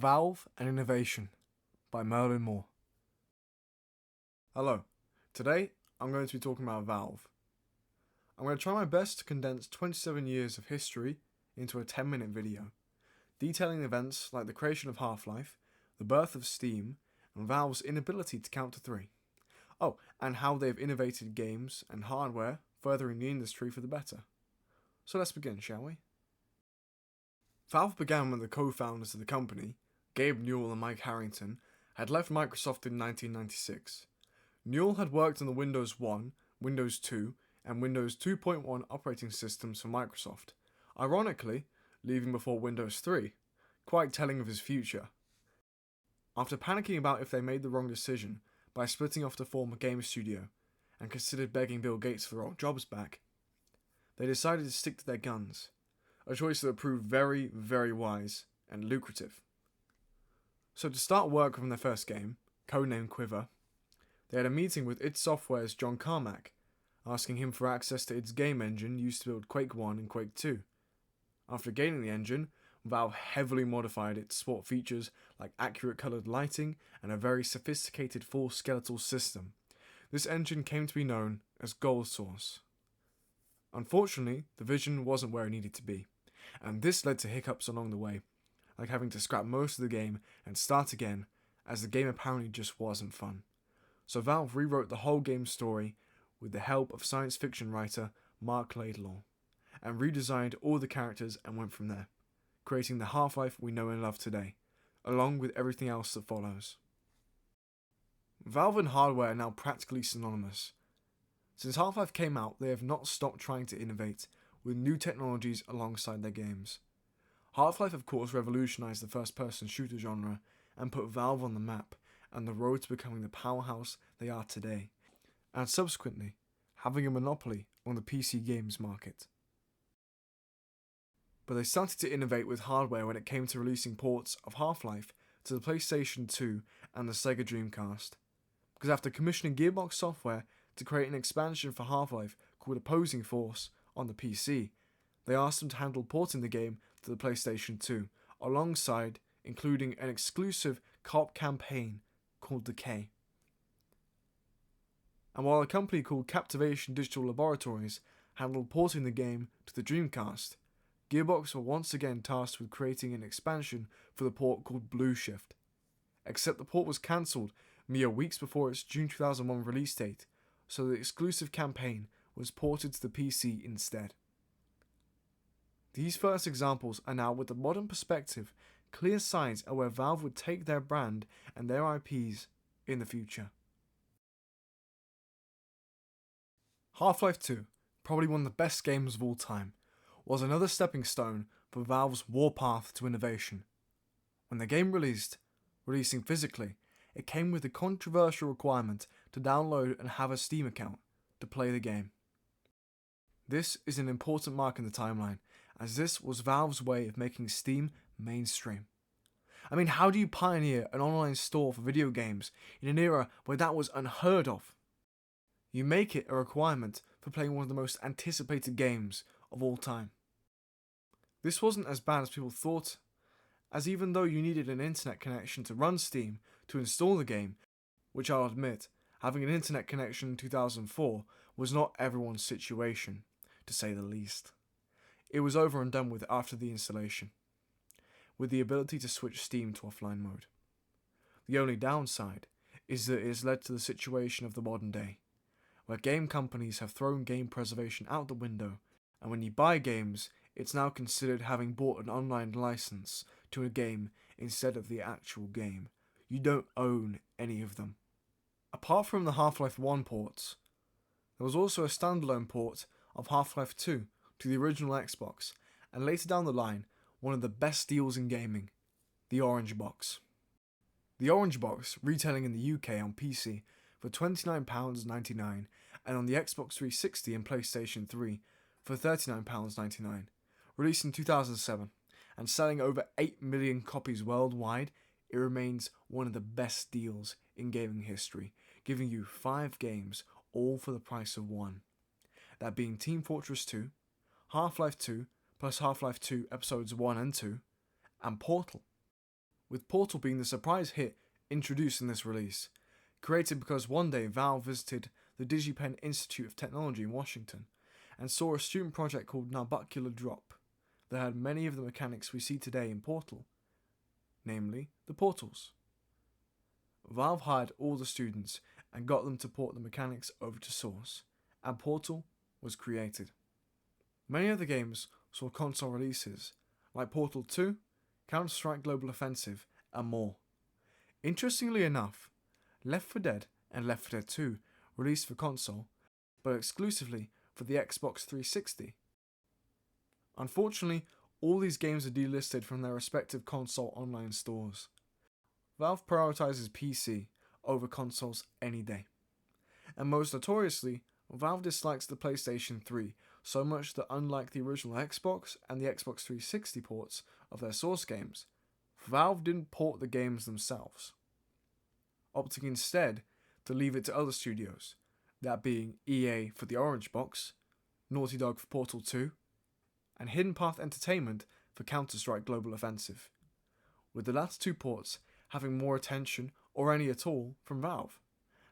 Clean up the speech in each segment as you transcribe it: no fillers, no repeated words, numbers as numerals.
Valve and Innovation by Merlin Moore. Hello, today I'm going to be talking about Valve. I'm going to try my best to condense 27 years of history into a 10-minute video, detailing events like the creation of Half-Life, the birth of Steam, and Valve's inability to count to 3. Oh, and how they've innovated games and hardware, furthering the industry for the better. So let's begin, shall we? Valve began when the co-founders of the company, Gabe Newell and Mike Harrington, had left Microsoft in 1996. Newell had worked on the Windows 1, Windows 2, and Windows 2.1 operating systems for Microsoft, ironically, leaving before Windows 3, quite telling of his future. After panicking about if they made the wrong decision by splitting off to form a game studio, and considered begging Bill Gates for their old jobs back, they decided to stick to their guns, a choice that proved very, very wise and lucrative. So to start work on their first game, codenamed Quiver, they had a meeting with id Software's John Carmack, asking him for access to its game engine used to build Quake 1 and Quake 2. After gaining the engine, Valve heavily modified it to support features like accurate coloured lighting and a very sophisticated full skeletal system. This engine came to be known as Gold Source. Unfortunately, the vision wasn't where it needed to be, and this led to hiccups along the way, like having to scrap most of the game and start again, as the game apparently just wasn't fun. So Valve rewrote the whole game's story with the help of science fiction writer Mark Laidlaw, and redesigned all the characters and went from there, creating the Half-Life we know and love today, along with everything else that follows. Valve and hardware are now practically synonymous. Since Half-Life came out, they have not stopped trying to innovate with new technologies alongside their games. Half-Life of course revolutionized the first-person shooter genre and put Valve on the map and the road to becoming the powerhouse they are today, and subsequently having a monopoly on the PC games market. But they started to innovate with hardware when it came to releasing ports of Half-Life to the PlayStation 2 and the Sega Dreamcast, because after commissioning Gearbox Software to create an expansion for Half-Life called Opposing Force on the PC, they asked them to handle porting the game to the PlayStation 2, alongside including an exclusive co-op campaign called Decay. And while a company called Captivation Digital Laboratories handled porting the game to the Dreamcast, Gearbox were once again tasked with creating an expansion for the port called Blue Shift. Except the port was cancelled mere weeks before its June 2001 release date, so the exclusive campaign was ported to the PC instead. These first examples are now, with a modern perspective, clear signs of where Valve would take their brand and their IPs in the future. Half-Life 2, probably one of the best games of all time, was another stepping stone for Valve's warpath to innovation. When the game releasing physically, it came with the controversial requirement to download and have a Steam account to play the game. This is an important mark in the timeline, as this was Valve's way of making Steam mainstream. I mean, how do you pioneer an online store for video games in an era where that was unheard of? You make it a requirement for playing one of the most anticipated games of all time. This wasn't as bad as people thought, as even though you needed an internet connection to run Steam to install the game, which I'll admit, having an internet connection in 2004 was not everyone's situation, to say the least. It was over and done with after the installation, with the ability to switch Steam to offline mode. The only downside is that it has led to the situation of the modern day, where game companies have thrown game preservation out the window, and when you buy games, it's now considered having bought an online license to a game instead of the actual game. You don't own any of them. Apart from the Half-Life 1 ports, there was also a standalone port of Half-Life 2 to the original Xbox, and later down the line, one of the best deals in gaming, the Orange Box. The Orange Box, retailing in the UK on PC for £29.99 and on the Xbox 360 and PlayStation 3 for £39.99, released in 2007 and selling over 8 million copies worldwide, it remains one of the best deals in gaming history, giving you 5 games all for the price of 1. That being Team Fortress 2, Half-Life 2 plus Half-Life 2 Episodes 1 and 2, and Portal. with Portal being the surprise hit introduced in this release, created because one day Valve visited the DigiPen Institute of Technology in Washington and saw a student project called Narbucular Drop that had many of the mechanics we see today in Portal, namely the portals. Valve hired all the students and got them to port the mechanics over to Source, and Portal was created. Many of the games saw console releases, like Portal 2, Counter-Strike Global Offensive, and more. Interestingly enough, Left 4 Dead and Left 4 Dead 2 released for console, but exclusively for the Xbox 360. Unfortunately, all these games are delisted from their respective console online stores. Valve prioritizes PC over consoles any day. And most notoriously, Valve dislikes the PlayStation 3 so much that unlike the original Xbox and the Xbox 360 ports of their source games, Valve didn't port the games themselves, opting instead to leave it to other studios, that being EA for the Orange Box, Naughty Dog for Portal 2, and Hidden Path Entertainment for Counter-Strike Global Offensive, with the last two ports having more attention, or any at all, from Valve,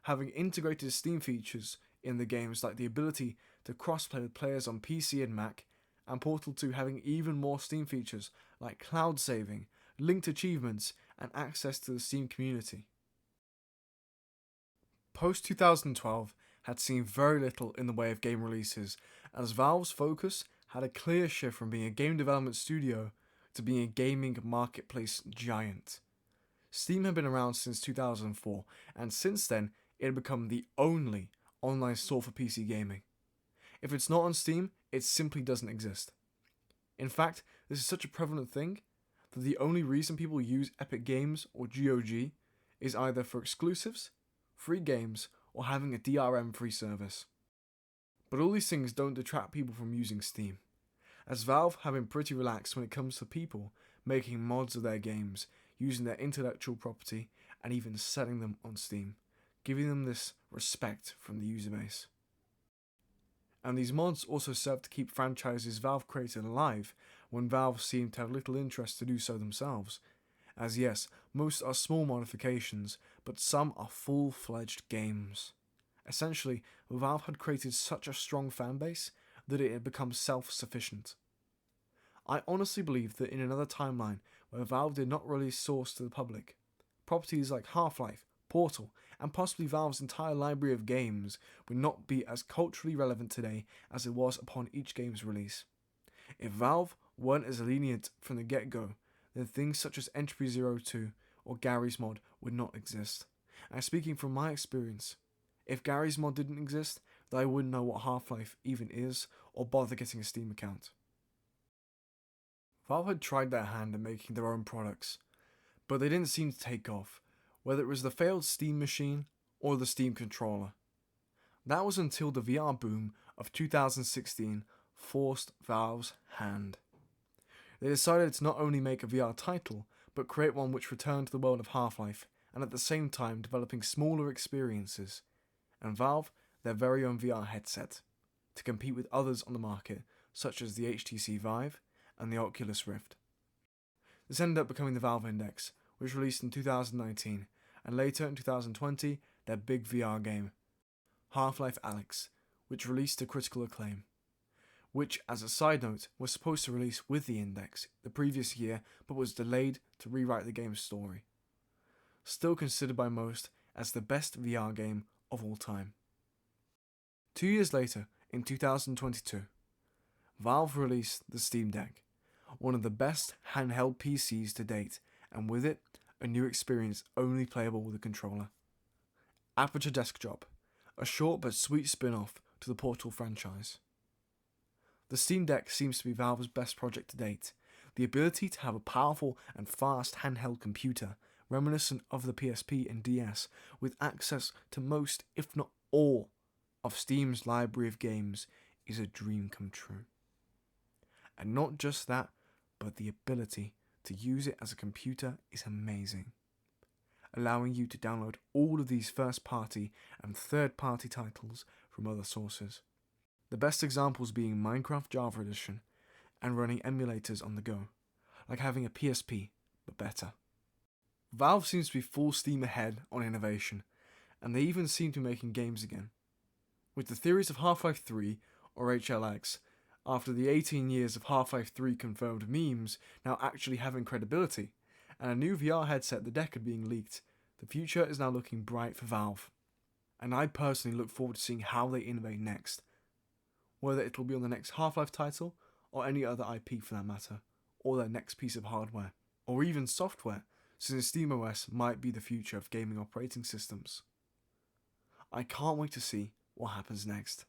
having integrated Steam features in the games like the ability to crossplay with players on PC and Mac, and Portal 2 having even more Steam features like cloud saving, linked achievements, and access to the Steam community. Post-2012 had seen very little in the way of game releases, as Valve's focus had a clear shift from being a game development studio to being a gaming marketplace giant. Steam had been around since 2004, and since then it had become the only online store for PC gaming. If it's not on Steam, it simply doesn't exist. In fact, this is such a prevalent thing that the only reason people use Epic Games or GOG is either for exclusives, free games, or having a DRM-free service. But all these things don't detract people from using Steam, as Valve have been pretty relaxed when it comes to people making mods of their games, using their intellectual property, and even selling them on Steam, giving them this respect from the user base. And these mods also serve to keep franchises Valve created alive when Valve seem to have little interest to do so themselves, as yes, most are small modifications, but some are full-fledged games. Essentially, Valve had created such a strong fanbase that it had become self-sufficient. I honestly believe that in another timeline where Valve did not release Source to the public, properties like Half-Life, Portal, and possibly Valve's entire library of games would not be as culturally relevant today as it was upon each game's release. If Valve weren't as lenient from the get-go, then things such as Entropy Zero 2 or Garry's Mod would not exist. And speaking from my experience, if Garry's Mod didn't exist, then I wouldn't know what Half-Life even is or bother getting a Steam account. Valve had tried their hand at making their own products, but they didn't seem to take off, whether it was the failed Steam machine or the Steam controller. That was until the VR boom of 2016 forced Valve's hand. They decided to not only make a VR title, but create one which returned to the world of Half-Life, and at the same time developing smaller experiences, and Valve their very own VR headset, to compete with others on the market, such as the HTC Vive and the Oculus Rift. This ended up becoming the Valve Index, which released in 2019, and later in 2020, their big VR game, Half-Life Alyx, which released to critical acclaim, which, as a side note, was supposed to release with the Index the previous year, but was delayed to rewrite the game's story. Still considered by most as the best VR game of all time. 2 years later, in 2022, Valve released the Steam Deck, one of the best handheld PCs to date, and with it, a new experience only playable with a controller. Aperture Desktop, a short but sweet spin-off to the Portal franchise. The Steam Deck seems to be Valve's best project to date. The ability to have a powerful and fast handheld computer, reminiscent of the PSP and DS, with access to most, if not all, of Steam's library of games is a dream come true. And not just that, but the ability to use it as a computer is amazing, allowing you to download all of these first-party and third-party titles from other sources. The best examples being Minecraft Java Edition and running emulators on the go, like having a PSP, but better. Valve seems to be full steam ahead on innovation, and they even seem to be making games again. With the theories of Half-Life 3, or HLX, after the 18 years of Half-Life 3 confirmed memes now actually having credibility, and a new VR headset the Decade being leaked, the future is now looking bright for Valve. And I personally look forward to seeing how they innovate next, whether it will be on the next Half-Life title, or any other IP for that matter, or their next piece of hardware, or even software, since SteamOS might be the future of gaming operating systems. I can't wait to see what happens next.